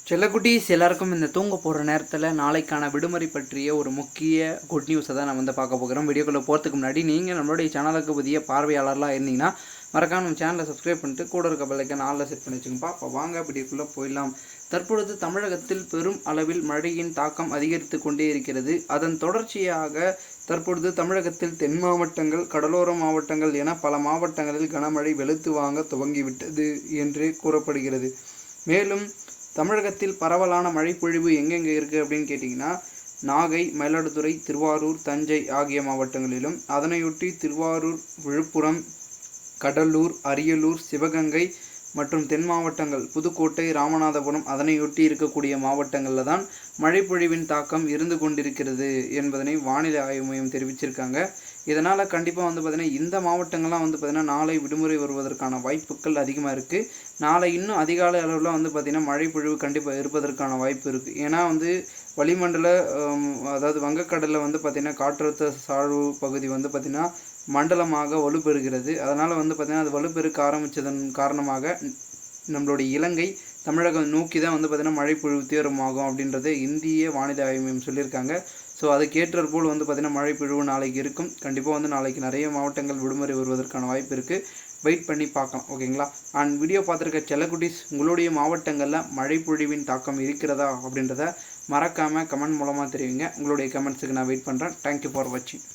செல்லக்குட்டீஸ் எல்லாருக்கும் இந்த தூங்க போகிற நேரத்தில் நாளைக்கான விடுமுறை பற்றிய ஒரு முக்கிய குட் நியூஸை தான் நம்ம பார்க்க போகிறோம். வீடியோக்குள்ளே போகிறதுக்கு முன்னாடி நீங்கள் நம்மளுடைய சேனலுக்கு புதிய பார்வையாளர்லாம் இருந்தீங்கன்னா மறக்காம நம்ம சேனலை சப்ஸ்கிரைப் பண்ணிட்டு கூட இருக்க பெல்லைக்கன் நாளில் செட் பண்ணி வச்சுங்கப்பா. அப்போ வாங்க வீடியோக்குள்ளே போயிடலாம். தற்பொழுது தமிழகத்தில் பெரும் அளவில் மழையின் தாக்கம் அதிகரித்து கொண்டே இருக்கிறது. அதன் தொடர்ச்சியாக தற்பொழுது தமிழகத்தில் தென் மாவட்டங்கள், கடலோர மாவட்டங்கள் என பல மாவட்டங்களில் கனமழை வெளுத்து வாங்க துவங்கிவிட்டது என்று கூறப்படுகிறது. மேலும் தமிழகத்தில் பரவலான மழைப்பொழிவு எங்கெங்கே இருக்குது அப்படின்னு கேட்டிங்கன்னா, நாகை, மயிலாடுதுறை, திருவாரூர், தஞ்சை ஆகிய மாவட்டங்களிலும், அதனையொட்டி திருவாரூர், விழுப்புரம், கடலூர், அரியலூர், சிவகங்கை மற்றும் தென் மாவட்டங்கள் புதுக்கோட்டை, ராமநாதபுரம் அதனையொட்டி இருக்கக்கூடிய மாவட்டங்களில் தான் மழைப்பொழிவின் தாக்கம் இருந்து கொண்டிருக்கிறது என்பதனை வானிலை ஆய்வு மையம் தெரிவிச்சிருக்காங்க. இதனால் கண்டிப்பாக பார்த்திங்கன்னா இந்த மாவட்டங்கள்லாம் பார்த்திங்கன்னா நாளை விடுமுறை வருவதற்கான வாய்ப்புகள் அதிகமாக இருக்குது. நாளை இன்னும் அதிகாலை அளவில் பார்த்திங்கன்னா மழைப்பொழிவு கண்டிப்பாக இருப்பதற்கான வாய்ப்பு இருக்குது. ஏன்னா வளிமண்டல அதாவது வங்கக்கடலில் பார்த்திங்கன்னா காற்றழுத்த தாழ்வு பகுதி பார்த்திங்கன்னா மண்டலமாக வலுப்பெறுகிறது. அதனால் பார்த்திங்கன்னா அது வலுப்பெருக்க ஆரம்பித்ததன் காரணமாக நம்மளுடைய இலங்கை தமிழகம் நோக்கி தான் பார்த்திங்கன்னா மழைப்பொழிவு தீவிரமாகும் அப்படின்றத இந்திய வானிலை ஆய்வு மையம் சொல்லியிருக்காங்க. ஸோ அதுக்கேற்றாற் போல் பார்த்திங்கன்னா மழைப்பொழிவு நாளைக்கு இருக்கும். கண்டிப்பாக நாளைக்கு நிறைய மாவட்டங்கள் விடுமுறை வருவதற்கான வாய்ப்பு இருக்குது. வெயிட் பண்ணி பார்க்கலாம், ஓகேங்களா? அண்ட் வீடியோ பார்த்துருக்க செல்லக்குட்டீஸ், உங்களுடைய மாவட்டங்களில் மழைப்பொழிவின் தாக்கம் இருக்கிறதா அப்படின்றத மறக்காமல் கமெண்ட் மூலமாக தெரிவிங்க. உங்களுடைய கமெண்ட்ஸுக்கு நான் வெயிட் பண்ணுறேன். தேங்க்யூ ஃபார் வாட்சிங்.